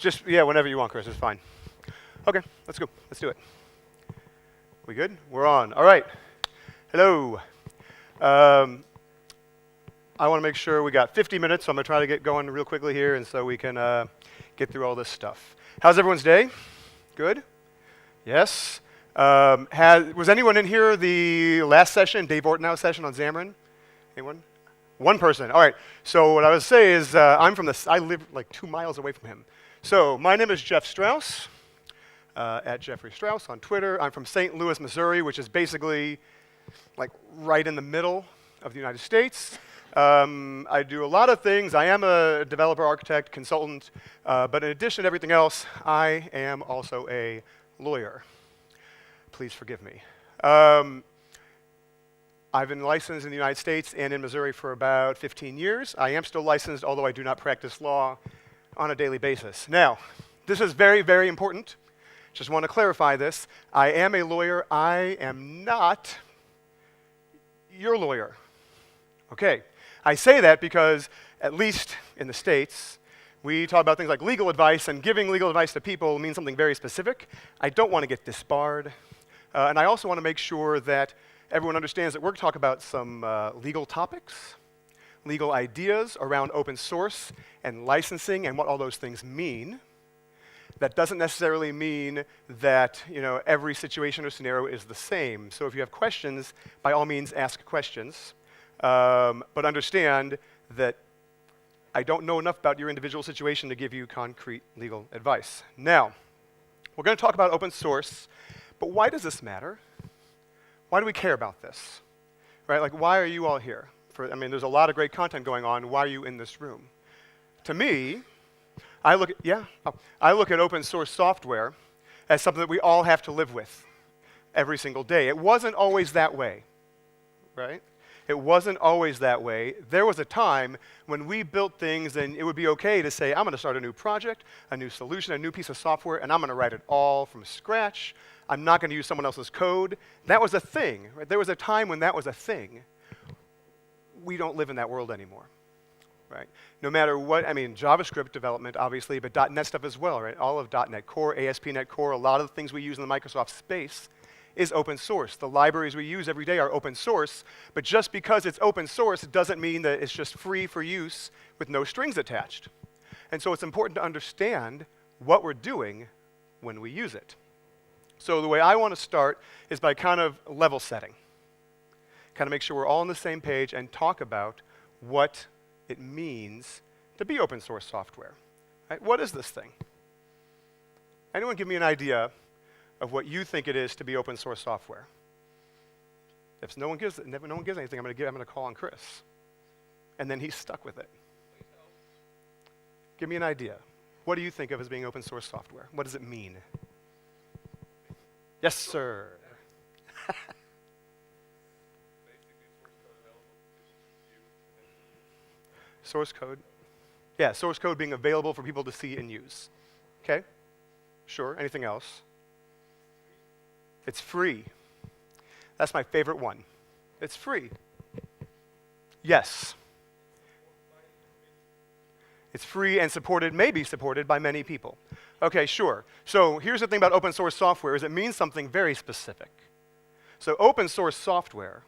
Just, yeah, whenever you want, Chris, it's fine. Okay, let's go. Let's do it. We good? We're on. All right. Hello. I want to make sure we got 50 minutes, so I'm going to try to get going real quickly here, and so we can get through all this stuff. How's everyone's day? Good? Yes? Was anyone in here the last session, Dave Ortenau's session on Xamarin? Anyone? One person. All right. So what I would say is I live like 2 miles away from him. So my name is Jeff Strauss, at Jeffrey Strauss on Twitter. I'm from St. Louis, Missouri, which is basically like right in the middle of the United States. I do a lot of things. I am a developer, architect, consultant, but in addition to everything else, I am also a lawyer. Please forgive me. I've been licensed in the United States and in Missouri for about 15 years. I am still licensed, although I do not practice law on a daily basis. Now, this is very, very important. Just want to clarify this. I am a lawyer. I am not your lawyer. Okay. I say that because, at least in the States, we talk about things like legal advice, and giving legal advice to people means something very specific. I don't want to get disbarred. And I also want to make sure that everyone understands that we're going to talk about some legal topics, legal ideas around open source and licensing and what all those things mean. That doesn't necessarily mean that every situation or scenario is the same. So if you have questions, by all means ask questions. But understand that I don't know enough about your individual situation to give you concrete legal advice. Now, we're going to talk about open source, but why does this matter? Why do we care about this? Right? Like, why are you all here? There's a lot of great content going on. Why are you in this room? To me, I look at open source software as something that we all have to live with every single day. It wasn't always that way, right? It wasn't always that way. There was a time when we built things and it would be okay to say, I'm going to start a new project, a new solution, a new piece of software, and I'm going to write it all from scratch. I'm not going to use someone else's code. That was a thing. Right? There was a time when that was a thing. We don't live in that world anymore. Right? No matter what, JavaScript development, obviously, but .NET stuff as well, right? All of .NET Core, ASP.NET Core, a lot of the things we use in the Microsoft space is open source. The libraries we use every day are open source, but just because it's open source doesn't mean that it's just free for use with no strings attached. And so it's important to understand what we're doing when we use it. So the way I want to start is by kind of level setting. Kind of make sure we're all on the same page and talk about what it means to be open source software. Right? What is this thing? Anyone give me an idea of what you think it is to be open source software? If no one gives anything, I'm going to call on Chris. And then he's stuck with it. Give me an idea. What do you think of as being open source software? What does it mean? Yes, sir. Source code. Yeah, source code being available for people to see and use. Okay? Sure. Anything else? It's free. That's my favorite one. It's free. Yes. It's free and supported, maybe supported by many people. Okay, sure. So here's the thing about open source software is it means something very specific. So open source software,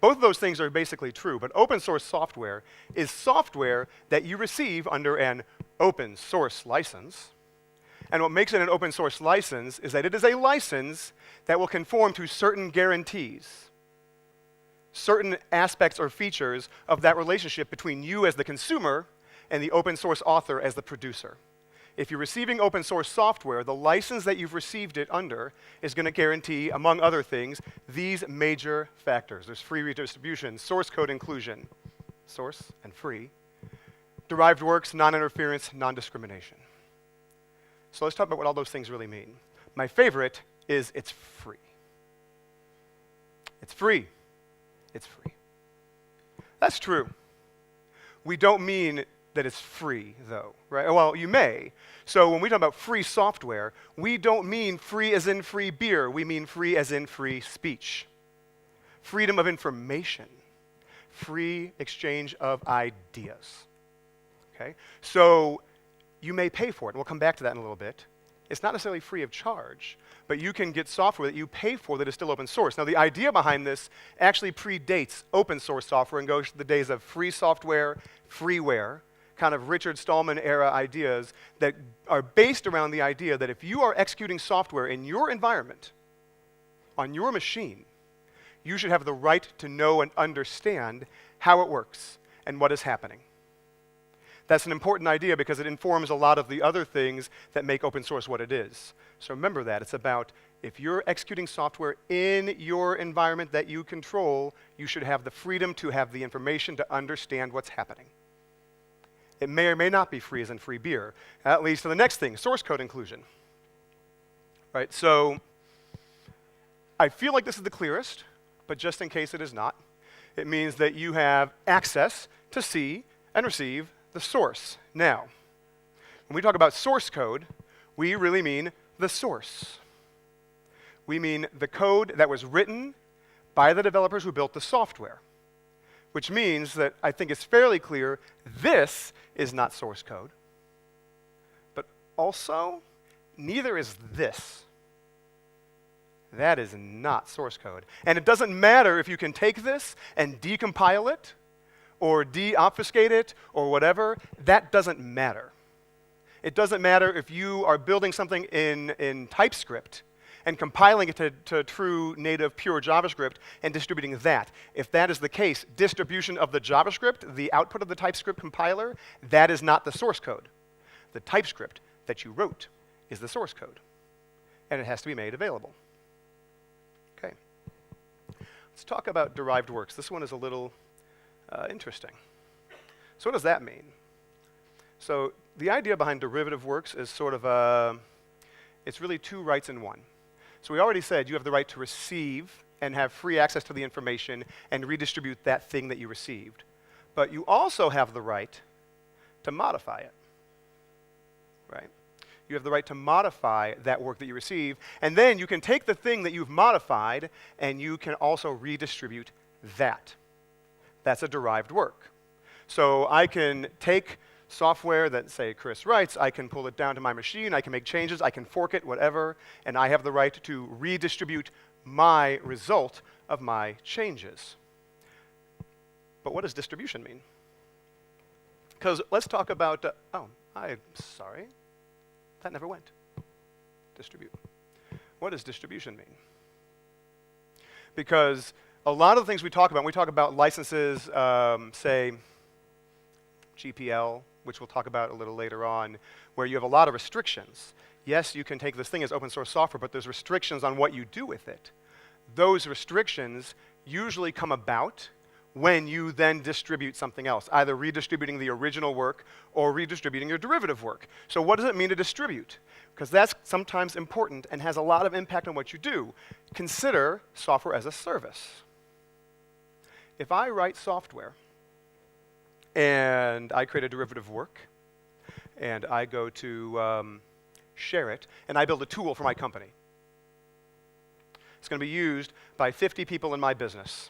both of those things are basically true, but open source software is software that you receive under an open source license. And what makes it an open source license is that it is a license that will conform to certain guarantees, certain aspects or features of that relationship between you as the consumer and the open source author as the producer. If you're receiving open source software, the license that you've received it under is going to guarantee, among other things, these major factors. There's free redistribution, source code inclusion, source and free, derived works, non-interference, non-discrimination. So let's talk about what all those things really mean. My favorite is it's free. It's free. It's free. That's true. We don't mean that it's free, though, right? Well, you may. So when we talk about free software, we don't mean free as in free beer. We mean free as in free speech, freedom of information, free exchange of ideas, okay? So you may pay for it. And we'll come back to that in a little bit. It's not necessarily free of charge, but you can get software that you pay for that is still open source. Now, the idea behind this actually predates open source software and goes to the days of free software, freeware, kind of Richard Stallman era ideas that are based around the idea that if you are executing software in your environment, on your machine, you should have the right to know and understand how it works and what is happening. That's an important idea because it informs a lot of the other things that make open source what it is. So remember that. It's about if you're executing software in your environment that you control, you should have the freedom to have the information to understand what's happening. It may or may not be free as in free beer. That leads to the next thing, source code inclusion. Right, so I feel like this is the clearest, but just in case it is not, it means that you have access to see and receive the source. Now, when we talk about source code, we really mean the source. We mean the code that was written by the developers who built the software, which means that I think it's fairly clear this is not source code, but also neither is this. That is not source code. And it doesn't matter if you can take this and decompile it or de-obfuscate it or whatever. That doesn't matter. It doesn't matter if you are building something in TypeScript and compiling it to true native pure JavaScript and distributing that. If that is the case, distribution of the JavaScript, the output of the TypeScript compiler, that is not the source code. The TypeScript that you wrote is the source code, and it has to be made available. Okay. Let's talk about derived works. This one is a little interesting. So what does that mean? So the idea behind derivative works is sort of it's really two rights in one. So we already said you have the right to receive and have free access to the information and redistribute that thing that you received. But you also have the right to modify it, right? You have the right to modify that work that you receive, and then you can take the thing that you've modified and you can also redistribute that. That's a derived work. So I can take software that, say, Chris writes, I can pull it down to my machine, I can make changes, I can fork it, whatever, and I have the right to redistribute my result of my changes. But what does distribution mean? Because let's talk about, I'm sorry, that never went. Distribute. What does distribution mean? Because a lot of the things we talk about, when we talk about licenses, say, GPL, which we'll talk about a little later on, where you have a lot of restrictions. Yes, you can take this thing as open source software, but there's restrictions on what you do with it. Those restrictions usually come about when you then distribute something else, either redistributing the original work or redistributing your derivative work. So what does it mean to distribute? Because that's sometimes important and has a lot of impact on what you do. Consider software as a service. If I write software and I create a derivative work, and I go to share it, and I build a tool for my company. It's going to be used by 50 people in my business.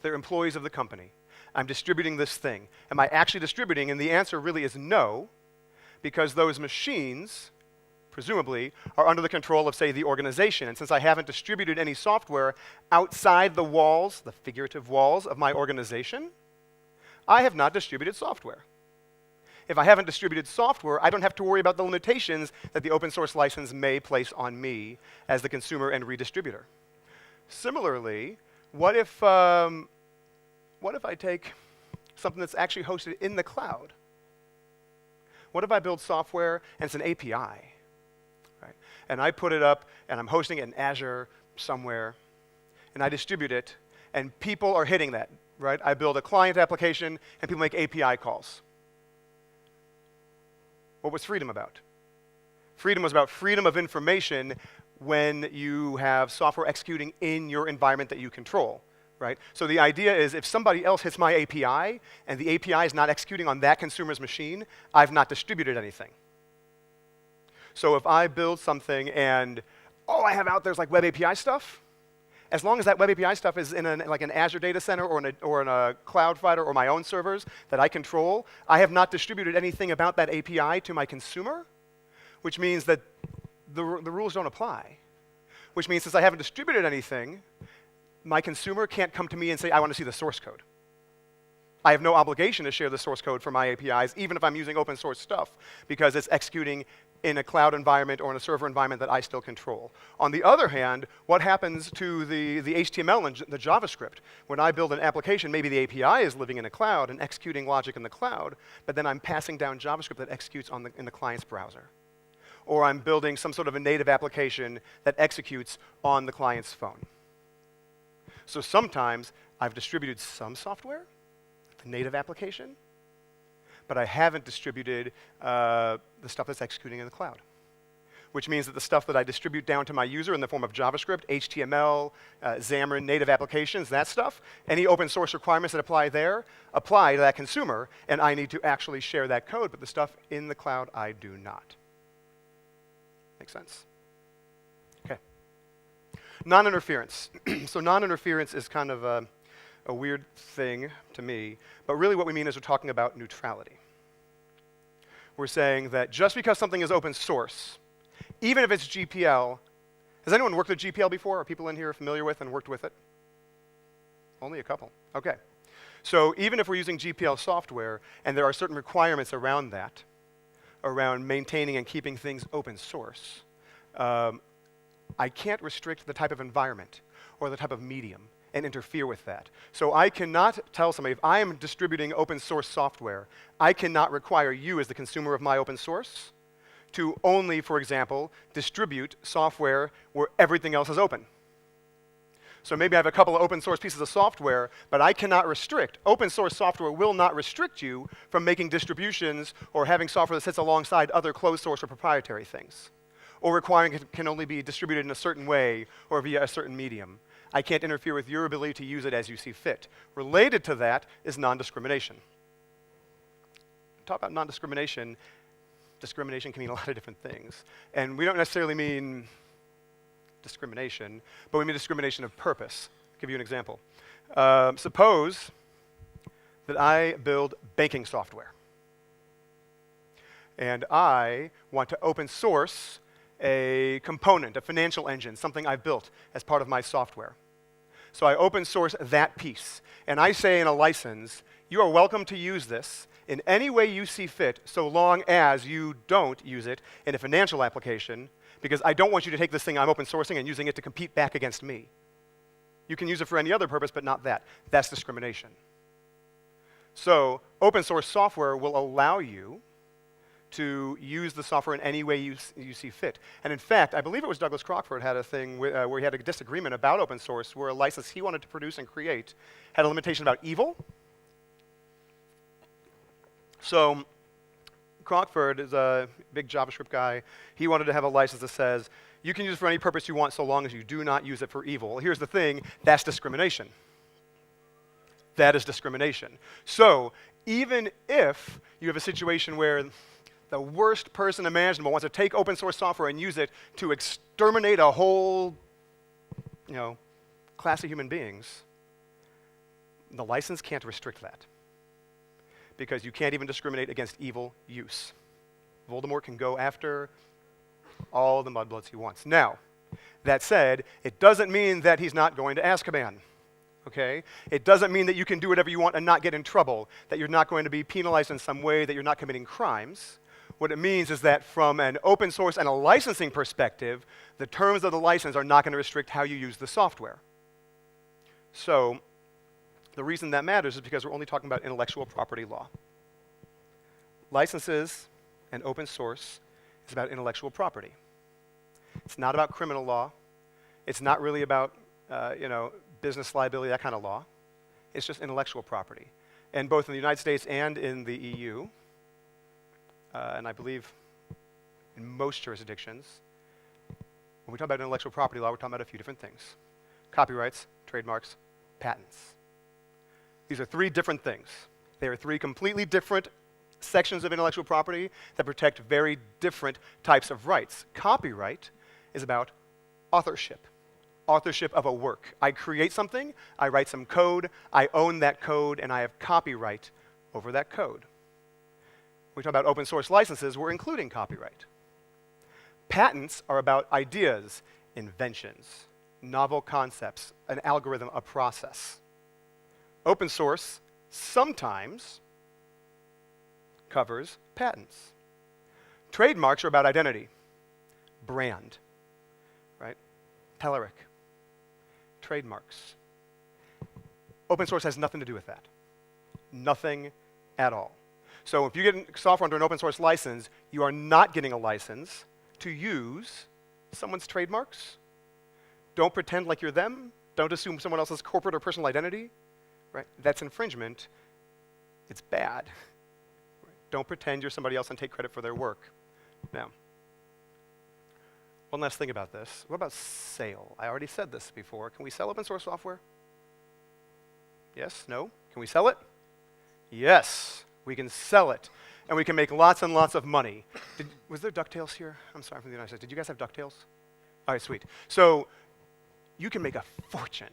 They're employees of the company. I'm distributing this thing. Am I actually distributing? And the answer really is no, because those machines, presumably, are under the control of, say, the organization. And since I haven't distributed any software outside the walls, the figurative walls of my organization, I have not distributed software. If I haven't distributed software, I don't have to worry about the limitations that the open source license may place on me as the consumer and redistributor. Similarly, what if I take something that's actually hosted in the cloud? What if I build software and it's an API, right? And I put it up and I'm hosting it in Azure somewhere, and I distribute it, and people are hitting that. Right? I build a client application, and people make API calls. What was freedom about? Freedom was about freedom of information when you have software executing in your environment that you control. Right? So the idea is if somebody else hits my API, and the API is not executing on that consumer's machine, I've not distributed anything. So if I build something and all I have out there is like web API stuff, as long as that web API stuff is in like an Azure data center or in a cloud provider or my own servers that I control, I have not distributed anything about that API to my consumer, which means that the rules don't apply. Which means since I haven't distributed anything, my consumer can't come to me and say, I want to see the source code. I have no obligation to share the source code for my APIs, even if I'm using open source stuff, because it's executing in a cloud environment or in a server environment that I still control. On the other hand, what happens to the HTML and the JavaScript? When I build an application, maybe the API is living in a cloud and executing logic in the cloud, but then I'm passing down JavaScript that executes in the client's browser. Or I'm building some sort of a native application that executes on the client's phone. So sometimes I've distributed some software, the native application, but I haven't distributed the stuff that's executing in the cloud. Which means that the stuff that I distribute down to my user in the form of JavaScript, HTML, Xamarin, native applications, that stuff, any open source requirements that apply there, apply to that consumer, and I need to actually share that code, but the stuff in the cloud, I do not. Make sense? Okay. Non-interference. So non-interference is kind of a weird thing to me, but really what we mean is we're talking about neutrality. We're saying that just because something is open source, even if it's GPL, has anyone worked with GPL before? Are people in here familiar with and worked with it? Only a couple. Okay. So even if we're using GPL software, and there are certain requirements around that, around maintaining and keeping things open source, I can't restrict the type of environment or the type of medium and interfere with that. So I cannot tell somebody, if I am distributing open source software, I cannot require you as the consumer of my open source to only, for example, distribute software where everything else is open. So maybe I have a couple of open source pieces of software, but I cannot restrict. Open source software will not restrict you from making distributions or having software that sits alongside other closed source or proprietary things, or requiring it can only be distributed in a certain way or via a certain medium. I can't interfere with your ability to use it as you see fit. Related to that is non-discrimination. Talk about non-discrimination. Discrimination can mean a lot of different things. And we don't necessarily mean discrimination, but we mean discrimination of purpose. I'll give you an example. Suppose that I build banking software, and I want to open source a component, a financial engine, something I built as part of my software. So I open source that piece, and I say in a license, you are welcome to use this in any way you see fit, so long as you don't use it in a financial application, because I don't want you to take this thing I'm open sourcing and using it to compete back against me. You can use it for any other purpose, but not that. That's discrimination. So open source software will allow you to use the software in any way you see fit. And in fact, I believe it was Douglas Crockford had a thing where he had a disagreement about open source, where a license he wanted to produce and create had a limitation about evil. So Crockford is a big JavaScript guy. He wanted to have a license that says, you can use it for any purpose you want so long as you do not use it for evil. Here's the thing, that's discrimination. That is discrimination. So even if you have a situation where the worst person imaginable wants to take open source software and use it to exterminate a whole, class of human beings, the license can't restrict that, because you can't even discriminate against evil use. Voldemort can go after all the mudbloods he wants. Now, that said, it doesn't mean that he's not going to Azkaban. Okay? It doesn't mean that you can do whatever you want and not get in trouble, that you're not going to be penalized in some way, that you're not committing crimes. What it means is that from an open source and a licensing perspective, the terms of the license are not going to restrict how you use the software. So the reason that matters is because we're only talking about intellectual property law. Licenses and open source is about intellectual property. It's not about criminal law. It's not really about business liability, that kind of law. It's just intellectual property. And both in the United States and in the EU, and I believe in most jurisdictions, when we talk about intellectual property law, we're talking about a few different things. Copyrights, trademarks, patents. These are three different things. They are three completely different sections of intellectual property that protect very different types of rights. Copyright is about authorship. authorship of a work. I create something, I write some code, I own that code, and I have copyright over that code. When we talk about open source licenses, we're including copyright. Patents are about ideas, inventions, novel concepts, an algorithm, a process. Open source sometimes covers patents. Trademarks are about identity, brand, right? Telerik, trademarks. Open source has nothing to do with that. Nothing at all. So if you get software under an open source license, you are not getting a license to use someone's trademarks. Don't pretend like you're them. Don't assume someone else's corporate or personal identity. Right? That's infringement. It's bad. Right? Don't pretend you're somebody else and take credit for their work. Now, one last thing about this. What about sale? I already said this before. Can we sell open source software? Yes? No? Can we sell it? Yes, we can sell it. And we can make lots and lots of money. Was there DuckTales here? I'm sorry, from the United States. Did you guys have DuckTales? All right, sweet. So you can make a fortune.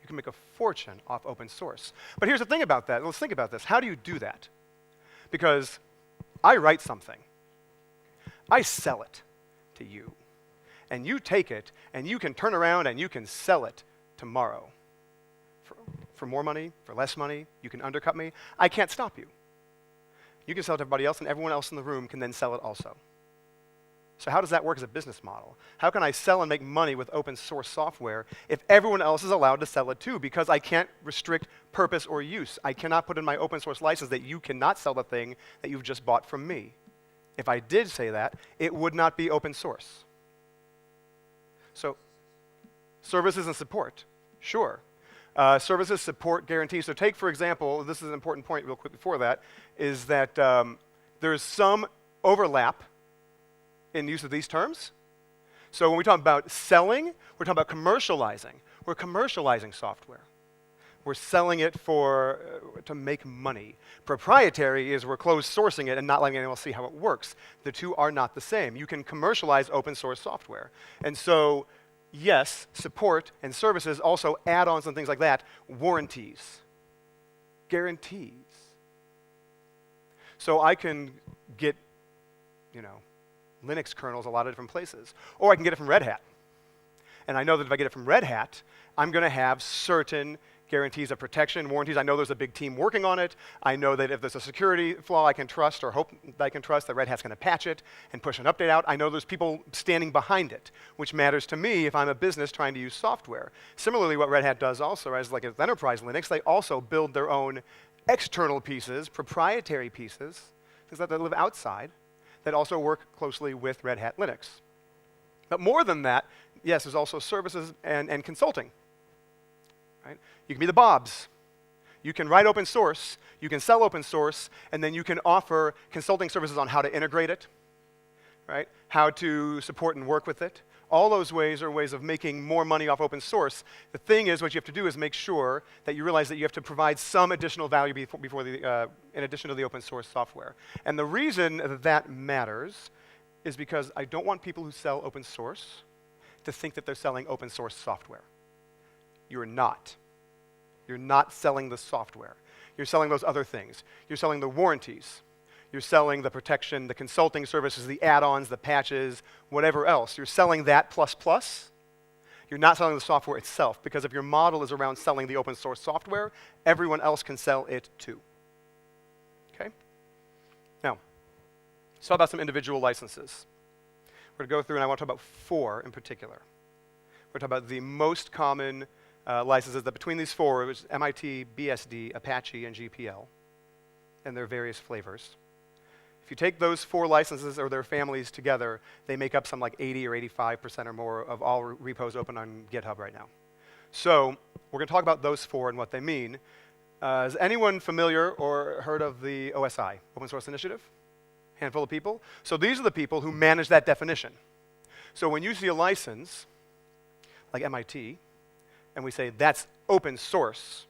You can make a fortune off open source. But here's the thing about that. Let's think about this. How do you do that? Because I write something. I sell it to you. And you take it, and you can turn around and you can sell it tomorrow. For more money, for less money, you can undercut me. I can't stop you. You can sell it to everybody else, and everyone else in the room can then sell it also. So how does that work as a business model? How can I sell and make money with open source software if everyone else is allowed to sell it too? Because I can't restrict purpose or use. I cannot put in my open source license that you cannot sell the thing that you've just bought from me. If I did say that, it would not be open source. So services and support, sure. Services, support, guarantees. So take, for example, this is an important point real quick before that, is that there's some overlap in use of these terms. So when we talk about selling, we're talking about commercializing. We're commercializing software. We're selling it to make money. Proprietary is we're closed sourcing it and not letting anyone else see how it works. The two are not the same. You can commercialize open source software. And so yes, support and services, also add-ons and things like that, warranties, guarantees. So I can get, Linux kernels a lot of different places. Or I can get it from Red Hat. And I know that if I get it from Red Hat, I'm going to have certain guarantees of protection, warranties. I know there's a big team working on it. I know that if there's a security flaw I can trust or hope that I can trust, that Red Hat's going to patch it and push an update out. I know there's people standing behind it, which matters to me if I'm a business trying to use software. Similarly, what Red Hat does also, as like with Enterprise Linux, they also build their own external pieces, proprietary pieces, things that live outside, that also work closely with Red Hat Linux. But more than that, yes, there's also services and consulting. Right? You can be the Bobs. You can write open source, you can sell open source, and then you can offer consulting services on how to integrate it, right? How to support and work with it. All those ways are ways of making more money off open source. The thing is, what you have to do is make sure that you realize that you have to provide some additional value in addition to the open source software. And the reason that matters is because I don't want people who sell open source to think that they're selling open source software. You're not. You're not selling the software. You're selling those other things. You're selling the warranties. You're selling the protection, the consulting services, the add-ons, the patches, whatever else. You're selling that plus. You're not selling the software itself, because if your model is around selling the open source software, everyone else can sell it too. Okay? Now, let's talk about some individual licenses. We're going to go through, and I want to talk about 4 in particular. We're going to talk about the most common licenses that between these 4, it was MIT, BSD, Apache, and GPL, and their various flavors. If you take those 4 licenses or their families together, they make up some like 80 or 85% or more of all repos open on GitHub right now. So we're going to talk about those 4 and what they mean. Is anyone familiar or heard of the OSI, Open Source Initiative? Handful of people. So these are the people who manage that definition. So when you see a license, like MIT, and we say that's open source,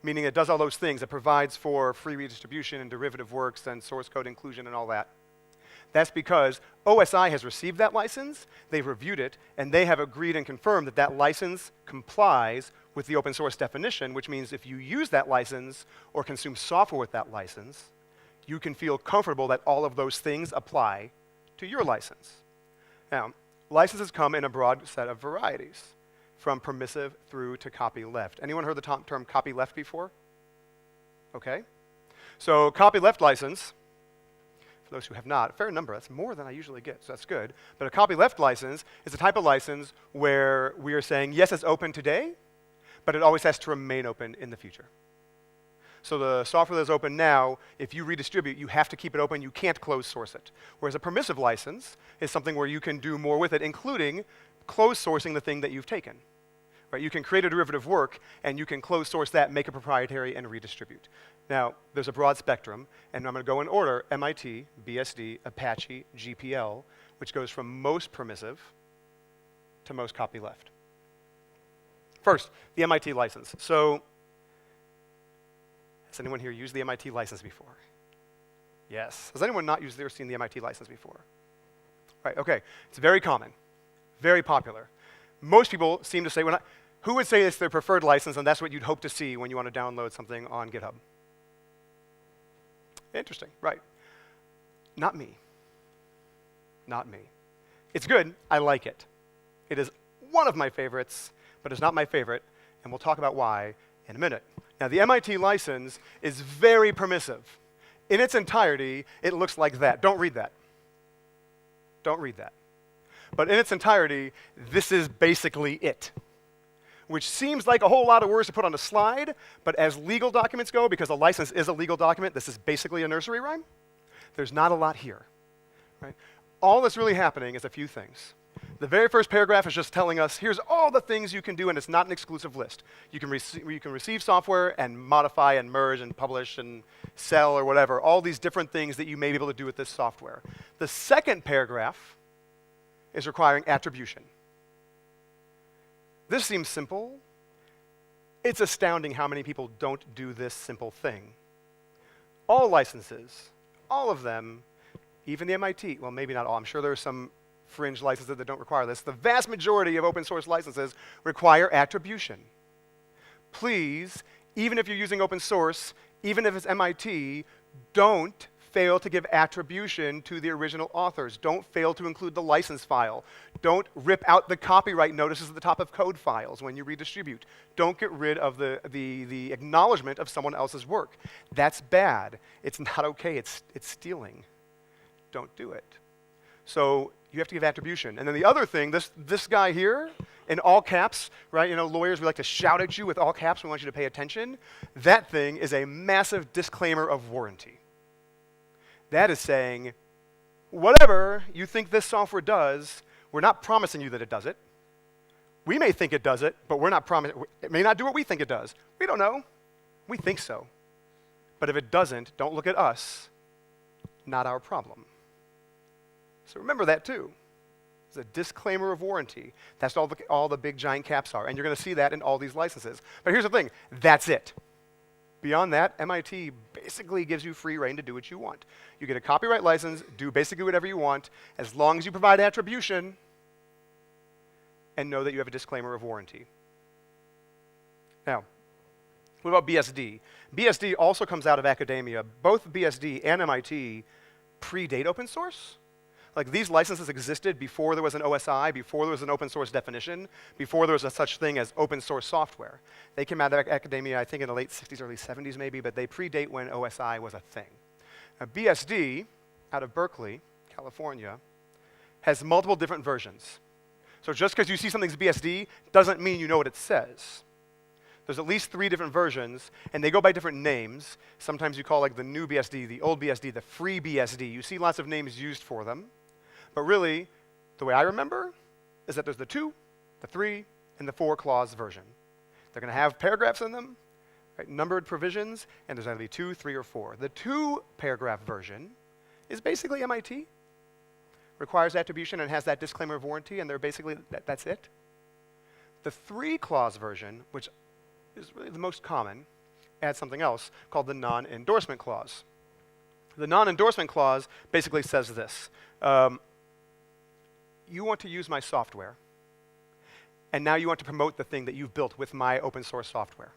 meaning it does all those things, it provides for free redistribution and derivative works and source code inclusion and all that, That's because OSI has received that license, they've reviewed it, and they have agreed and confirmed that that license complies with the open source definition, which means if you use that license or consume software with that license, you can feel comfortable that all of those things apply to your license. Now, licenses come in a broad set of varieties, from permissive through to copyleft. Anyone heard the term copyleft before? Okay. So copyleft license, for those who have not, a fair number, that's more than I usually get, so that's good. But a copyleft license is a type of license where we are saying, yes, it's open today, but it always has to remain open in the future. So the software that's open now, if you redistribute, you have to keep it open. You can't close source it. Whereas a permissive license is something where you can do more with it, including close sourcing the thing that you've taken. Right? You can create a derivative work, and you can close source that, make it proprietary, and redistribute. Now, there's a broad spectrum, and I'm going to go in order: MIT, BSD, Apache, GPL, which goes from most permissive to most copyleft. First, the MIT license. So, has anyone here used the MIT license before? Yes. Has anyone not used or seen the MIT license before? Right, okay. It's very common, very popular. Most people seem to say, who would say it's their preferred license and that's what you'd hope to see when you want to download something on GitHub? Interesting, right. Not me. Not me. It's good, I like it. It is one of my favorites, but it's not my favorite, and we'll talk about why in a minute. Now, the MIT license is very permissive. In its entirety, it looks like that. Don't read that. Don't read that. But in its entirety, this is basically it, which seems like a whole lot of words to put on a slide, but as legal documents go, because a license is a legal document, this is basically a nursery rhyme, there's not a lot here. Right? All that's really happening is a few things. The very first paragraph is just telling us, here's all the things you can do, and it's not an exclusive list. You can receive software and modify and merge and publish and sell or whatever, all these different things that you may be able to do with this software. The second paragraph is requiring attribution. This seems simple. It's astounding how many people don't do this simple thing. All licenses, all of them, even the MIT, well, maybe not all, I'm sure there are some fringe licenses that don't require this. The vast majority of open source licenses require attribution. Please, even if you're using open source, even if it's MIT, don't fail to give attribution to the original authors. Don't fail to include the license file. Don't rip out the copyright notices at the top of code files when you redistribute. Don't get rid of the acknowledgement of someone else's work. That's bad. It's not okay. It's stealing. Don't do it. So you have to give attribution. And then the other thing, this guy here, in all caps, right? You know, lawyers, we like to shout at you with all caps. We want you to pay attention. That thing is a massive disclaimer of warranty. That is saying, whatever you think this software does, we're not promising you that it does it. We may think it does it, but we're not promising. It may not do what we think it does. We don't know. We think so. But if it doesn't, don't look at us. Not our problem. So remember that too. It's a disclaimer of warranty. That's all the big giant caps are. And you're going to see that in all these licenses. But here's the thing. That's it. Beyond that, MIT basically gives you free reign to do what you want. You get a copyright license, do basically whatever you want, as long as you provide attribution and know that you have a disclaimer of warranty. Now, what about BSD? BSD also comes out of academia. Both BSD and MIT predate open source. Like, these licenses existed before there was an OSI, before there was an open source definition, before there was a such thing as open source software. They came out of academia, I think, in the late 60s, early 70s maybe, but they predate when OSI was a thing. Now, BSD, out of Berkeley, California, has multiple different versions. So just because you see something's BSD doesn't mean you know what it says. There's at least 3 different versions, and they go by different names. Sometimes you call like the new BSD, the old BSD, the free BSD. You see lots of names used for them. But really, the way I remember is that there's the 2, the 3, and the 4 clause version. They're going to have paragraphs in them, right, numbered provisions, and there's going to be 2, 3, or 4. The 2-paragraph version is basically MIT. Requires attribution and has that disclaimer of warranty, and they're basically, that's it. The 3-clause version, which is really the most common, adds something else called the non-endorsement clause. The non-endorsement clause basically says this. You want to use my software, and now you want to promote the thing that you've built with my open source software.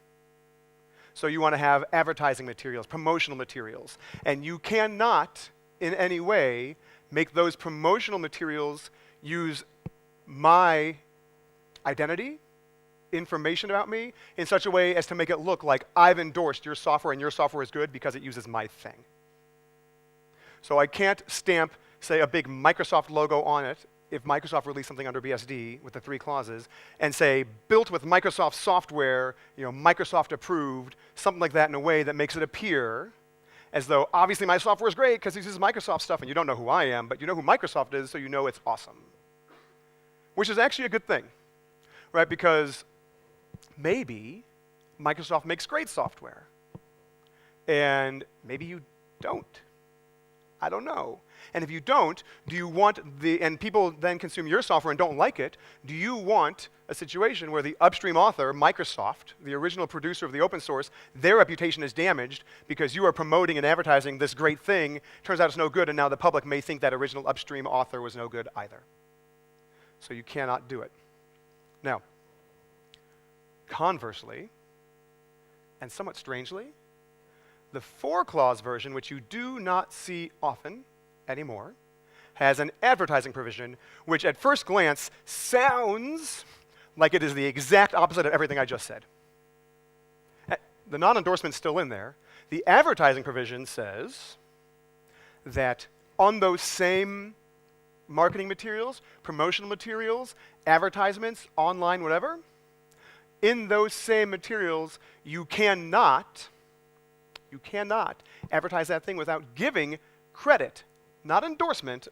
So you want to have advertising materials, promotional materials, and you cannot in any way make those promotional materials use my identity, information about me, in such a way as to make it look like I've endorsed your software and your software is good because it uses my thing. So I can't stamp, say, a big Microsoft logo on it if Microsoft released something under BSD with the 3 clauses and say, built with Microsoft software, Microsoft approved, something like that in a way that makes it appear as though obviously my software is great because it uses Microsoft stuff and you don't know who I am, but you know who Microsoft is, so you know it's awesome. Which is actually a good thing, right? Because maybe Microsoft makes great software and maybe you don't. I don't know. And if you don't, do you want and people then consume your software and don't like it, do you want a situation where the upstream author, Microsoft, the original producer of the open source, their reputation is damaged because you are promoting and advertising this great thing, turns out it's no good, and now the public may think that original upstream author was no good either. So you cannot do it. Now, conversely, and somewhat strangely, the 4-clause version, which you do not see often anymore, has an advertising provision, which at first glance sounds like it is the exact opposite of everything I just said. The non-endorsement's still in there. The advertising provision says that on those same marketing materials, promotional materials, advertisements, online, whatever, in those same materials, you cannot advertise that thing without giving credit, not endorsement,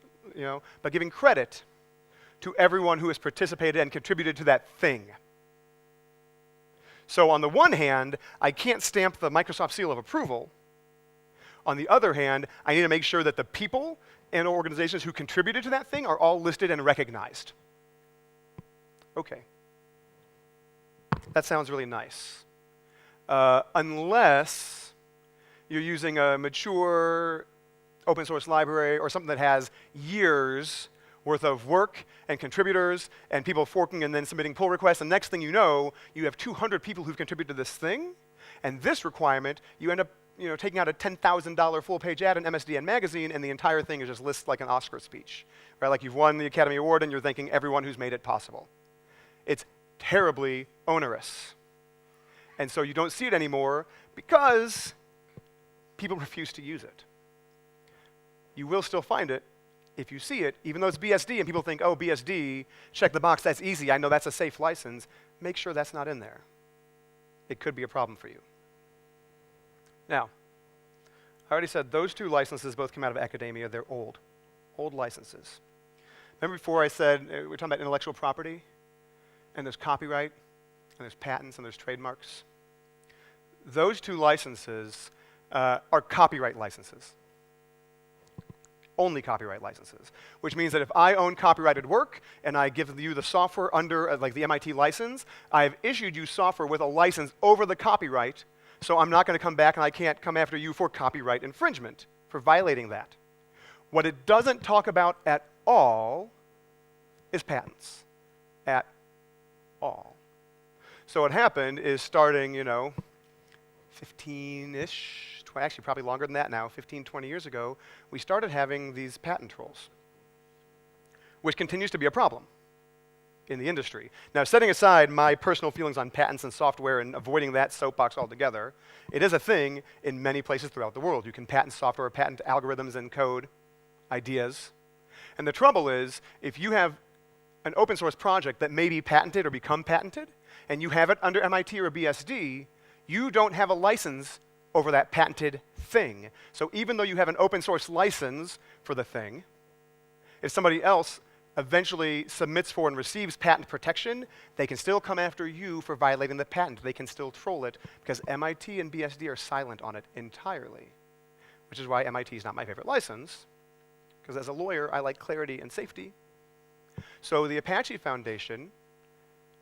but giving credit to everyone who has participated and contributed to that thing. So on the one hand, I can't stamp the Microsoft seal of approval. On the other hand, I need to make sure that the people and organizations who contributed to that thing are all listed and recognized. Okay. That sounds really nice. Unless you're using a mature open source library or something that has years worth of work and contributors and people forking and then submitting pull requests, and next thing you know, you have 200 people who've contributed to this thing, and this requirement, you end up taking out a $10,000 full-page ad in MSDN magazine, and the entire thing is just listed like an Oscar speech, right? Like you've won the Academy Award and you're thanking everyone who's made it possible. It's terribly onerous. And so you don't see it anymore because people refuse to use it. You will still find it if you see it, even though it's BSD and people think, oh, BSD, check the box, that's easy, I know that's a safe license. Make sure that's not in there. It could be a problem for you. Now, I already said those 2 licenses both came out of academia. They're old licenses. Remember before I said we're talking about intellectual property, and there's copyright, and there's patents, and there's trademarks? Those 2 licenses are copyright licenses. Only copyright licenses, which means that if I own copyrighted work and I give you the software under like the MIT license, I've issued you software with a license over the copyright, so I'm not going to come back and I can't come after you for copyright infringement, for violating that. What it doesn't talk about at all is patents. At all. So what happened is starting, 15-ish, actually probably longer than that now, 15, 20 years ago, we started having these patent trolls, which continues to be a problem in the industry. Now, setting aside my personal feelings on patents and software and avoiding that soapbox altogether, it is a thing in many places throughout the world. You can patent software, patent algorithms and code, ideas. And the trouble is, if you have an open source project that may be patented or become patented, and you have it under MIT or BSD, you don't have a license over that patented thing. So even though you have an open source license for the thing, if somebody else eventually submits for and receives patent protection, they can still come after you for violating the patent. They can still troll it because MIT and BSD are silent on it entirely, which is why MIT is not my favorite license, because as a lawyer, I like clarity and safety. So the Apache Foundation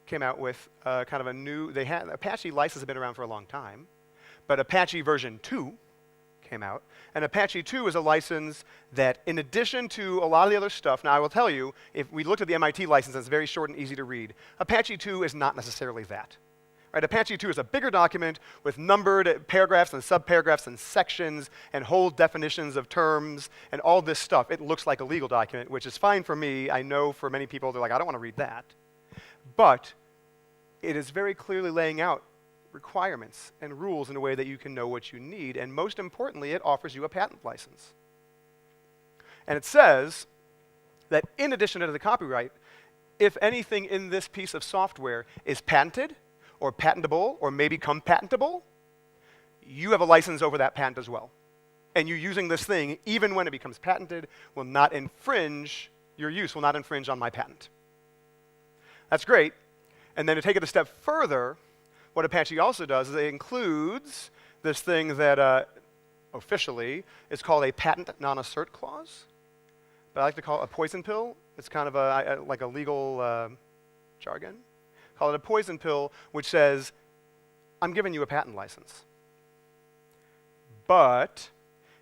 came out with kind of a new, Apache license has been around for a long time, but Apache version 2 came out. And Apache 2 is a license that, in addition to a lot of the other stuff, now I will tell you, if we looked at the MIT license, it's very short and easy to read. Apache 2 is not necessarily that. Right? Apache 2 is a bigger document with numbered paragraphs and subparagraphs and sections and whole definitions of terms and all this stuff. It looks like a legal document, which is fine for me. I know for many people, they're like, I don't want to read that. But it is very clearly laying out requirements and rules in a way that you can know what you need, and most importantly, it offers you a patent license. And it says that in addition to the copyright, if anything in this piece of software is patented, or patentable, or may become patentable, you have a license over that patent as well. And you using this thing, even when it becomes patented, will not infringe, your use will not infringe on my patent. That's great. And then to take it a step further, what Apache also does is it includes this thing that officially is called a patent non-assert clause, but I like to call it a poison pill. It's kind of like a legal jargon. Call it a poison pill, which says, I'm giving you a patent license. But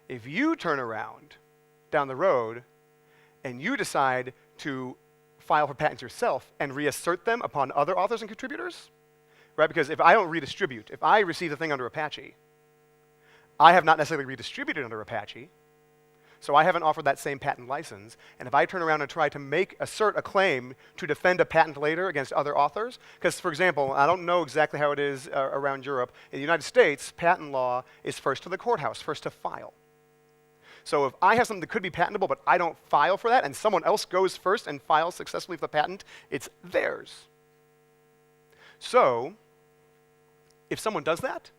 if you turn around down the road and you decide to file for patents yourself and reassert them upon other authors and contributors, right? Because if I don't redistribute, if I receive the thing under Apache, I have not necessarily redistributed under Apache, so I haven't offered that same patent license. And if I turn around and try to assert a claim to defend a patent later against other authors, because for example, I don't know exactly how it is around Europe. In the United States, patent law is first to the courthouse, first to file. So if I have something that could be patentable, but I don't file for that, and someone else goes first and files successfully for the patent, it's theirs. So if someone does that,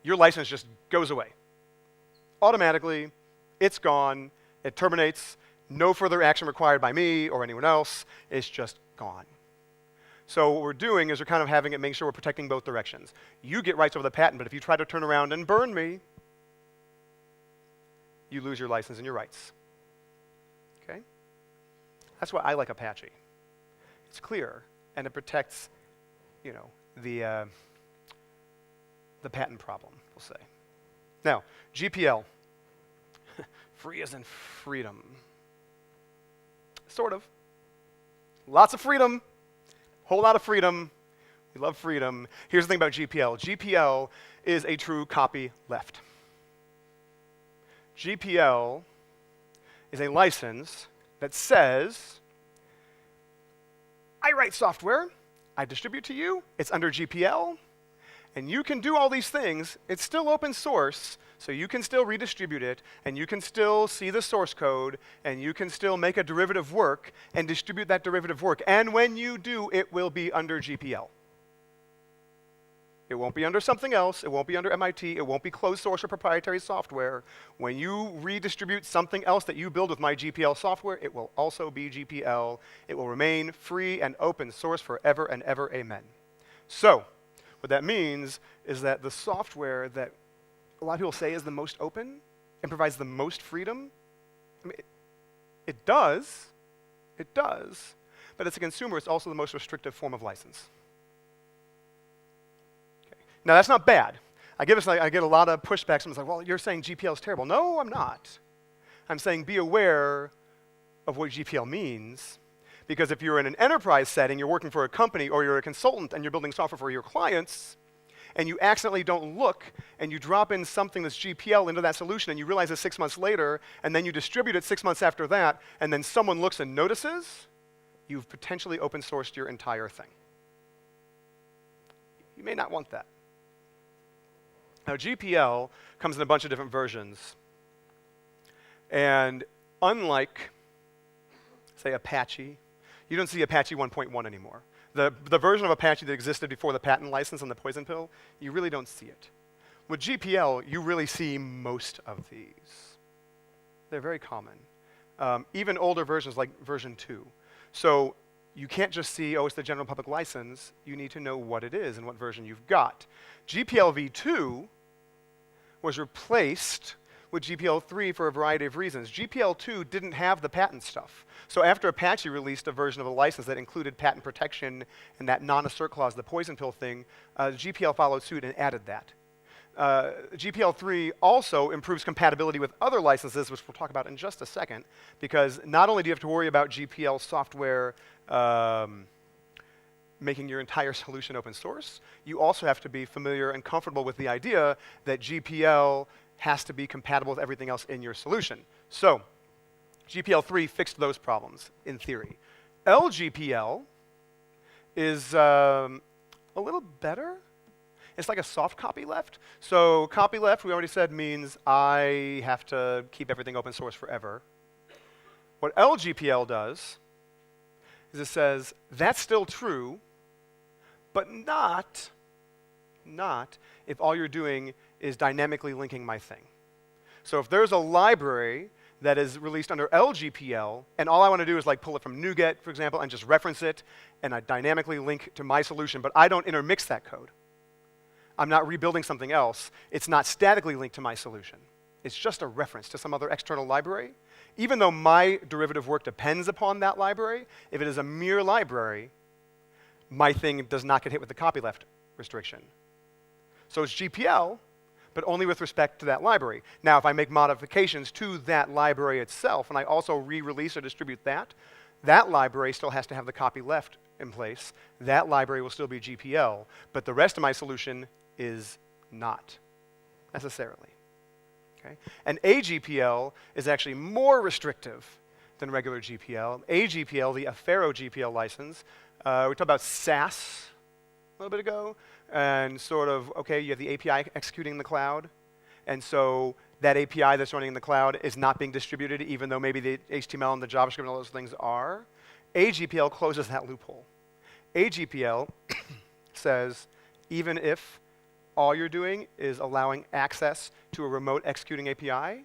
your license just goes away. Automatically, it's gone, it terminates, no further action required by me or anyone else, it's just gone. So what we're doing is we're kind of having it make sure we're protecting both directions. You get rights over the patent, but if you try to turn around and burn me, you lose your license and your rights. Okay? That's why I like Apache. It's clear, and it protects, you know, the patent problem, we'll say. Now, GPL. Free as in freedom. Sort of. Lots of freedom. Whole lot of freedom. We love freedom. Here's the thing about GPL. GPL is a true copyleft. GPL is a license that says, I write software, I distribute to you, it's under GPL, and you can do all these things. It's still open source, so you can still redistribute it, and you can still see the source code, and you can still make a derivative work and distribute that derivative work. And when you do, it will be under GPL. It won't be under something else. It won't be under MIT. It won't be closed source or proprietary software. When you redistribute something else that you build with my GPL software, it will also be GPL. It will remain free and open source forever and ever. Amen. So what that means is that the software that a lot of people say is the most open and provides the most freedom, I mean, it does, but as a consumer, it's also the most restrictive form of license. Now, that's not bad. I get a lot of pushback. Someone's like, well, you're saying GPL is terrible. No, I'm not. I'm saying be aware of what GPL means, because if you're in an enterprise setting, you're working for a company, or you're a consultant and you're building software for your clients, and you accidentally don't look, and you drop in something that's GPL into that solution, and you realize it 6 months later, and then you distribute it 6 months after that, and then someone looks and notices, you've potentially open sourced your entire thing. You may not want that. Now, GPL comes in a bunch of different versions. And unlike, say, Apache, you don't see Apache 1.1 anymore. The version of Apache that existed before the patent license and the poison pill, you really don't see it. With GPL, you really see most of these. They're very common. Even older versions like version 2. So you can't just see, oh, it's the general public license. You need to know what it is and what version you've got. GPL v2 was replaced with GPL 3 for a variety of reasons. GPL 2 didn't have the patent stuff. So after Apache released a version of a license that included patent protection and that non-assert clause, the poison pill thing, GPL followed suit and added that. GPL3 also improves compatibility with other licenses, which we'll talk about in just a second, because not only do you have to worry about GPL software making your entire solution open source, you also have to be familiar and comfortable with the idea that GPL has to be compatible with everything else in your solution. So GPL3 fixed those problems, in theory. LGPL is a little better. It's like a soft copyleft. So copyleft, we already said, means I have to keep everything open source forever. What LGPL does is it says, that's still true, but not if all you're doing is dynamically linking my thing. So if there's a library that is released under LGPL, and all I want to do is like pull it from NuGet, for example, and just reference it, and I dynamically link to my solution, but I don't intermix that code. I'm not rebuilding something else. It's not statically linked to my solution. It's just a reference to some other external library. Even though my derivative work depends upon that library, if it is a mere library, my thing does not get hit with the copyleft restriction. So it's GPL, but only with respect to that library. Now, if I make modifications to that library itself, and I also re-release or distribute that, that library still has to have the copyleft in place. That library will still be GPL, but the rest of my solution is not necessarily. Okay? And AGPL is actually more restrictive than regular GPL. AGPL, the Affero GPL license, we talked about SAS a little bit ago, and sort of, okay, you have the API executing in the cloud, and so that API that's running in the cloud is not being distributed, even though maybe the HTML and the JavaScript and all those things are. AGPL closes that loophole. AGPL says, even if all you're doing is allowing access to a remote executing API,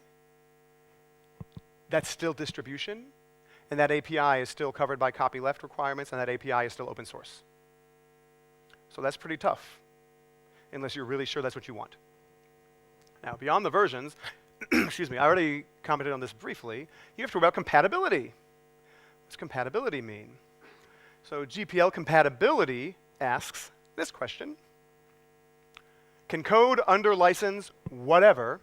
that's still distribution, and that API is still covered by copyleft requirements, and that API is still open source. So that's pretty tough, unless you're really sure that's what you want. Now, beyond the versions, excuse me, I already commented on this briefly, you have to worry about compatibility. What does compatibility mean? So GPL compatibility asks this question. Can code under license whatever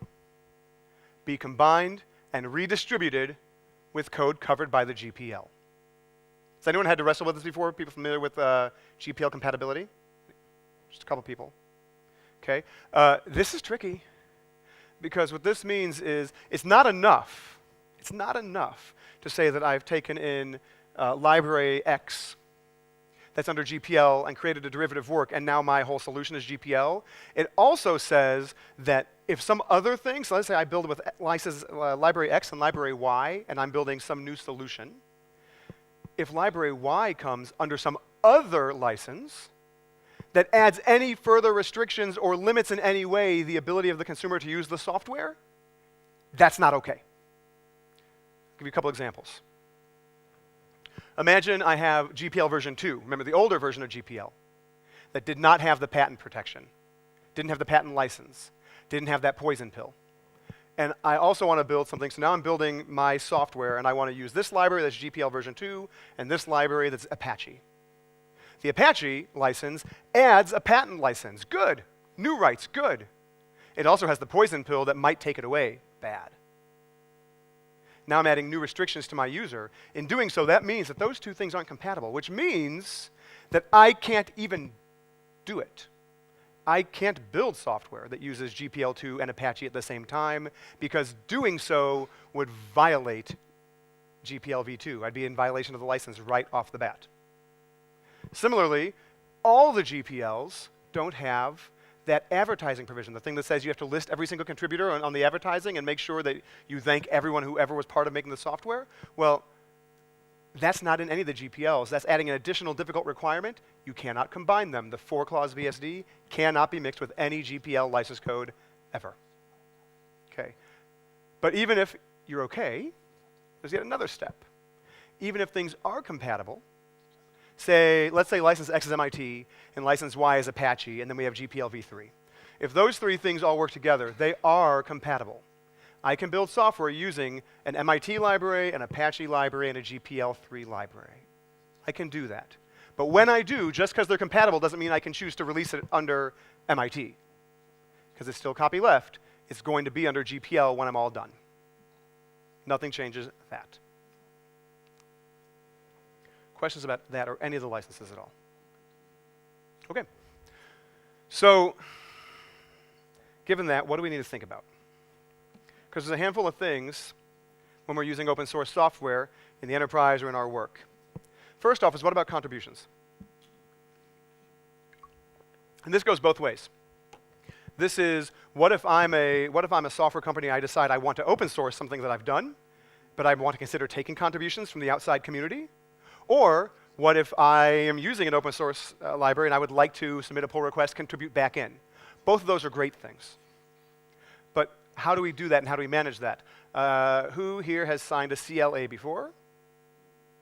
be combined and redistributed with code covered by the GPL? Has anyone had to wrestle with this before? People familiar with GPL compatibility? Just a couple people. Okay. This is tricky, because what this means is it's not enough. It's not enough to say that I've taken in library X that's under GPL and created a derivative work, and now my whole solution is GPL. It also says that if some other thing, so let's say I build with license, library X and library Y, and I'm building some new solution, if library Y comes under some other license that adds any further restrictions or limits in any way the ability of the consumer to use the software, that's not okay. I'll give you a couple examples. Imagine I have GPL version 2, remember the older version of GPL, that did not have the patent protection, didn't have the patent license, didn't have that poison pill. And I also want to build something, so now I'm building my software, and I want to use this library that's GPL version 2, and this library that's Apache. The Apache license adds a patent license, good. New rights, good. It also has the poison pill that might take it away, bad. Now I'm adding new restrictions to my user. In doing so, that means that those two things aren't compatible, which means that I can't even do it. I can't build software that uses GPL2 and Apache at the same time, because doing so would violate GPL v2. I'd be in violation of the license right off the bat. Similarly, all the GPLs don't have that advertising provision, the thing that says you have to list every single contributor on the advertising and make sure that you thank everyone who ever was part of making the software. Well, that's not in any of the GPLs. That's adding an additional difficult requirement. You cannot combine them. The 4-clause BSD cannot be mixed with any GPL license code ever. Okay. But even if you're okay, there's yet another step. Even if things are compatible, let's say license X is MIT and license Y is Apache, and then we have GPL v3. If those three things all work together, they are compatible. I can build software using an MIT library, an Apache library, and a GPL3 library. I can do that. But when I do, just because they're compatible doesn't mean I can choose to release it under MIT. because it's still copyleft, it's going to be under GPL when I'm all done. Nothing changes that. Questions about that or any of the licenses at all? Okay. So, given that, what do we need to think about? Because there's a handful of things when we're using open source software in the enterprise or in our work. First off is, what about contributions? And this goes both ways. This is, what if I'm a software company, I decide I want to open source something that I've done, but I want to consider taking contributions from the outside community? Or what if I am using an open source library and I would like to submit a pull request, contribute back in? Both of those are great things. But how do we do that and how do we manage that? Who here has signed a CLA before?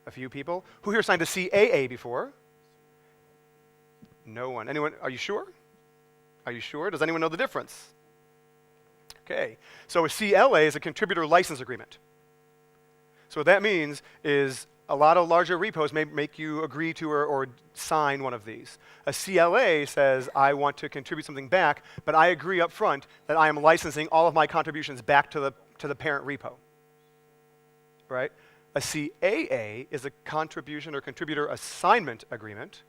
A few people. Who here signed a CAA before? No one. Anyone? Are you sure? Are you sure? Does anyone know the difference? Okay. So a CLA is a contributor license agreement. So what that means is a lot of larger repos may make you agree to or sign one of these. A CLA says, I want to contribute something back, but I agree up front that I am licensing all of my contributions back to the parent repo. Right? A CAA is a contribution or contributor assignment agreement.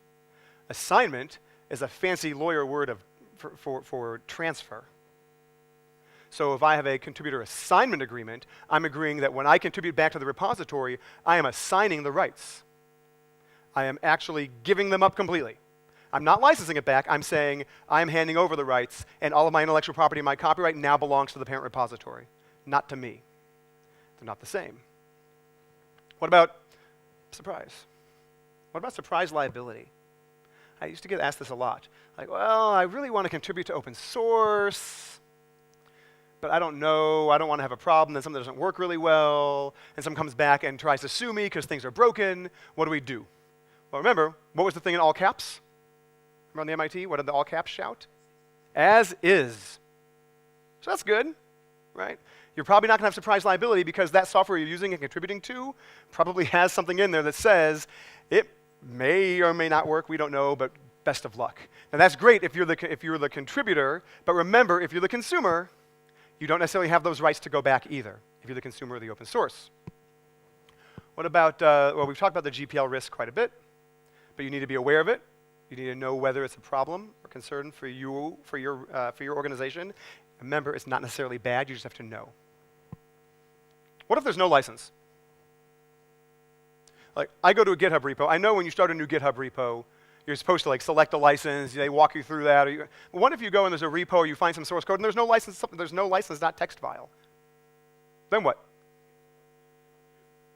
Assignment is a fancy lawyer word for transfer. So if I have a contributor assignment agreement, I'm agreeing that when I contribute back to the repository, I am assigning the rights. I am actually giving them up completely. I'm not licensing it back. I'm saying I'm handing over the rights, and all of my intellectual property and my copyright now belongs to the parent repository, not to me. They're not the same. What about surprise? What about surprise liability? I used to get asked this a lot. Like, well, I really want to contribute to open source, but I don't know, I don't want to have a problem, then something doesn't work really well, and someone comes back and tries to sue me because things are broken. What do we do? Well, remember, what was the thing in all caps? Remember on the MIT, what did the all caps shout? As is. So that's good, right? You're probably not going to have surprise liability because that software you're using and contributing to probably has something in there that says it may or may not work, we don't know, but best of luck. Now that's great if you're the contributor, but remember, if you're the consumer, you don't necessarily have those rights to go back either, if you're the consumer of the open source. What about, well, we've talked about the GPL risk quite a bit, but you need to be aware of it. You need to know whether it's a problem or concern for you, for your organization. Remember, it's not necessarily bad, you just have to know. What if there's no license? Like, I go to a GitHub repo. I know when you start a new GitHub repo, you're supposed to like select a license. They walk you through that. But what if you go and there's a repo, or you find some source code, and there's no license, not text file? Then what?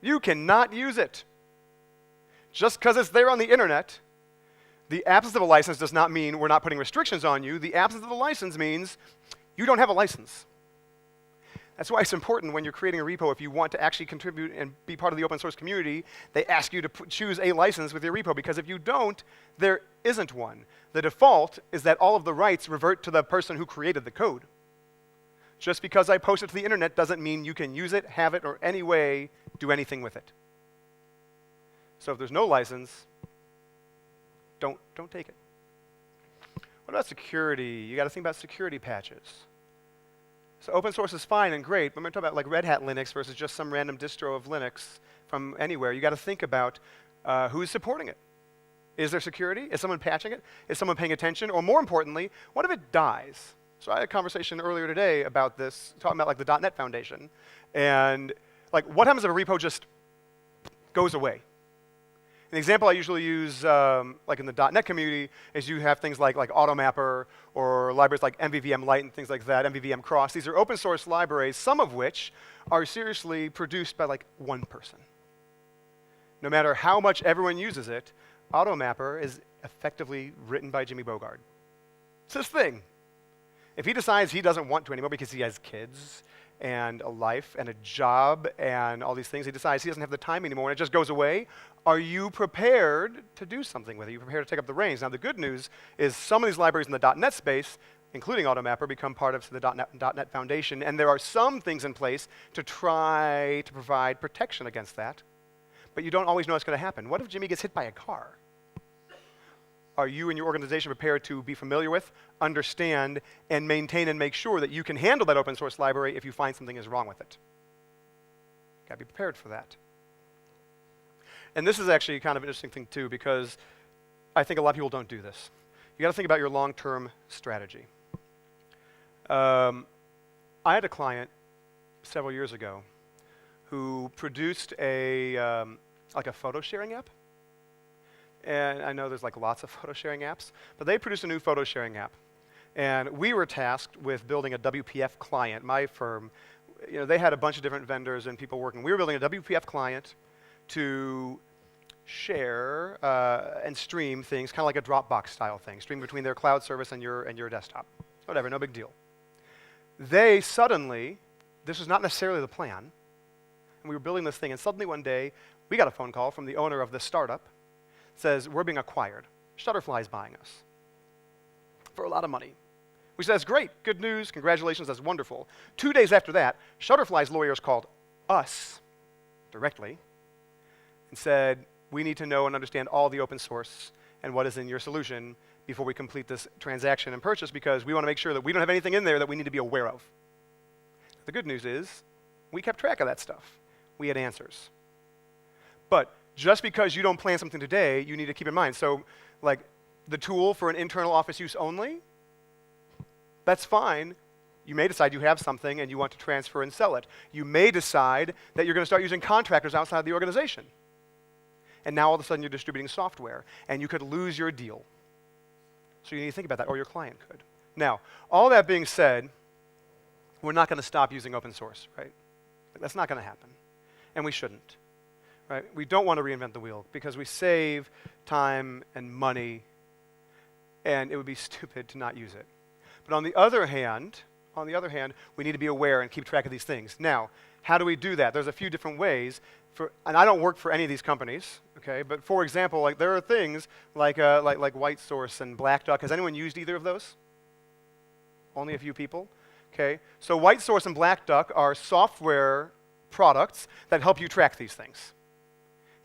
You cannot use it. Just because it's there on the internet, the absence of a license does not mean we're not putting restrictions on you. The absence of a license means you don't have a license. That's why it's important when you're creating a repo, if you want to actually contribute and be part of the open source community, they ask you to choose a license with your repo, because if you don't, there isn't one. The default is that all of the rights revert to the person who created the code. Just because I post it to the internet doesn't mean you can use it, have it, or any way do anything with it. So if there's no license, don't take it. What about security? You got to think about security patches. So open source is fine and great, but when we talk about like Red Hat Linux versus just some random distro of Linux from anywhere, you got to think about who's supporting it. Is there security? Is someone patching it? Is someone paying attention? Or more importantly, what if it dies? So I had a conversation earlier today about this, talking about like the .NET Foundation, and like what happens if a repo just goes away? An example I usually use, like in the .NET community, is you have things like AutoMapper or libraries like MVVM Lite and things like that, MVVM Cross. These are open source libraries, some of which are seriously produced by like one person. No matter how much everyone uses it, AutoMapper is effectively written by Jimmy Bogard. It's his thing. If he decides he doesn't want to anymore because he has kids and a life and a job and all these things, he decides he doesn't have the time anymore and it just goes away, are you prepared to do something with it? Are you prepared to take up the reins? Now the good news is some of these libraries in the .NET space, including AutoMapper, become part of the .NET Foundation, and there are some things in place to try to provide protection against that, but you don't always know what's going to happen. What if Jimmy gets hit by a car? are you and your organization prepared to be familiar with, understand, and maintain and make sure that you can handle that open source library if you find something is wrong with it? Got to be prepared for that. And this is actually kind of an interesting thing too, because I think a lot of people don't do this. You got to think about your long-term strategy. I had a client several years ago who produced a like a photo sharing app. And I know there's like lots of photo sharing apps, but they produced a new photo sharing app. And we were tasked with building a WPF client. My firm, they had a bunch of different vendors and people working. We were building a WPF client to share and stream things, kind of like a Dropbox style thing, stream between their cloud service and your desktop. Whatever, no big deal. They suddenly, this was not necessarily the plan, and we were building this thing, and suddenly one day, we got a phone call from the owner of the startup. Says, we're being acquired. Shutterfly's buying us for a lot of money. We said, that's great, good news, congratulations, that's wonderful. 2 days after that, Shutterfly's lawyers called us directly and said, we need to know and understand all the open source and what is in your solution before we complete this transaction and purchase, because we want to make sure that we don't have anything in there that we need to be aware of. The good news is, we kept track of that stuff. We had answers. But just because you don't plan something today, you need to keep in mind. So, like, the tool for an internal office use only, that's fine. You may decide you have something and you want to transfer and sell it. You may decide that you're going to start using contractors outside the organization. And now all of a sudden you're distributing software, and you could lose your deal. So you need to think about that, or your client could. Now, all that being said, we're not going to stop using open source, right? That's not going to happen, and we shouldn't. Right? We don't want to reinvent the wheel because we save time and money, and it would be stupid to not use it. But on the other hand, we need to be aware and keep track of these things. Now, how do we do that? There's a few different ways. And I don't work for any of these companies, okay? But for example, like there are things like WhiteSource and Black Duck. Has anyone used either of those? Only a few people, okay? So WhiteSource and Black Duck are software products that help you track these things.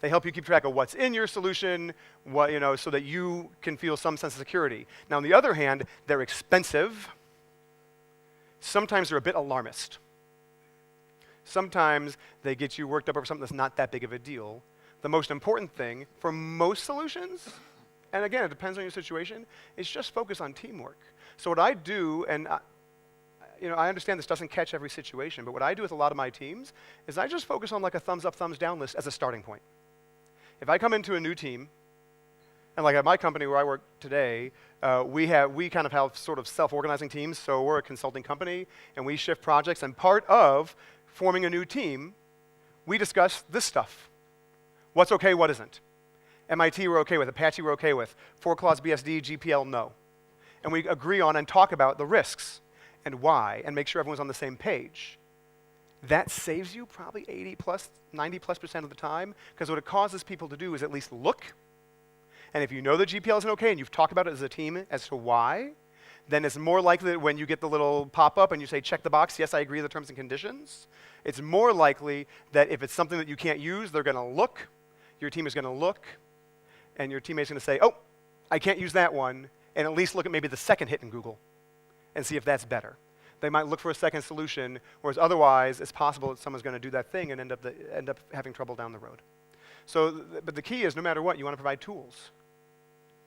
They help you keep track of what's in your solution, so that you can feel some sense of security. Now, on the other hand, they're expensive. Sometimes they're a bit alarmist. Sometimes they get you worked up over something that's not that big of a deal. The most important thing for most solutions, and again, it depends on your situation, is just focus on teamwork. So what I do, and I understand this doesn't catch every situation, but what I do with a lot of my teams is I just focus on like a thumbs up, thumbs down list as a starting point. If I come into a new team, and like at my company where I work today, we kind of have sort of self-organizing teams, so we're a consulting company, and we shift projects, and part of forming a new team, we discuss this stuff. What's okay, what isn't. MIT we're okay with, Apache we're okay with, 4-clause BSD, GPL no. And we agree on and talk about the risks and why, and make sure everyone's on the same page. That saves you probably 90+% of the time, because what it causes people to do is at least look. And if you know the GPL isn't okay and you've talked about it as a team as to why, then it's more likely that when you get the little pop-up and you say, check the box, yes, I agree with the terms and conditions, it's more likely that if it's something that you can't use, they're going to look, your team is going to look, and your teammate's going to say, oh, I can't use that one, and at least look at maybe the second hit in Google and see if that's better. They might look for a second solution, whereas otherwise it's possible that someone's going to do that thing and end up having trouble down the road. So, but the key is no matter what, you want to provide tools,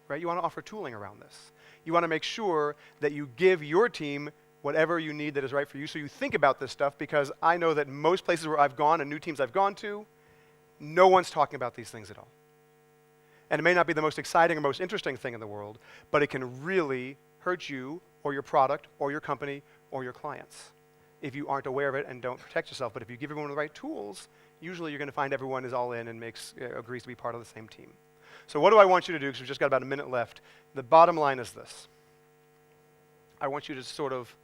right? You want to offer tooling around this. You want to make sure that you give your team whatever you need that is right for you, so you think about this stuff, because I know that most places where I've gone and new teams I've gone to, no one's talking about these things at all. And it may not be the most exciting or most interesting thing in the world, but it can really hurt you or your product or your company or your clients if you aren't aware of it and don't protect yourself. But if you give everyone the right tools, usually you're going to find everyone is all in and agrees to be part of the same team. So what do I want you to do, because we've just got about a minute left. The bottom line is this. I want you to sort of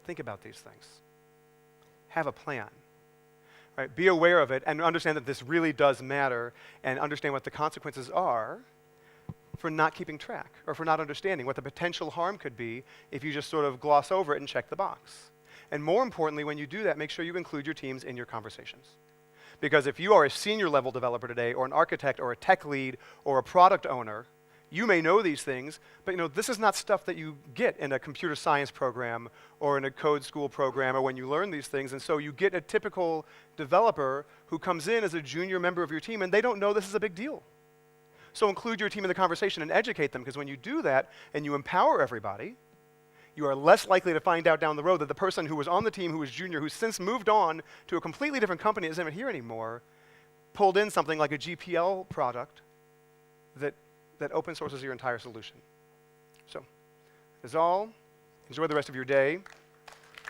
think about these things. Have a plan. Right? Be aware of it and understand that this really does matter, and understand what the consequences are for not keeping track or for not understanding what the potential harm could be if you just sort of gloss over it and check the box. And more importantly, when you do that, make sure you include your teams in your conversations. Because if you are a senior level developer today, or an architect, or a tech lead, or a product owner, You may know these things, but this is not stuff that you get in a computer science program or in a code school program or when you learn these things. And so you get a typical developer who comes in as a junior member of your team and they don't know this is a big deal. So include your team in the conversation and educate them, because when you do that and you empower everybody, you are less likely to find out down the road that the person who was on the team who was junior, who's since moved on to a completely different company, isn't even here anymore, pulled in something like a GPL product that open sources your entire solution. So that's all. Enjoy the rest of your day.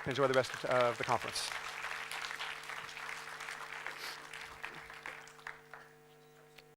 Enjoy the rest of the conference.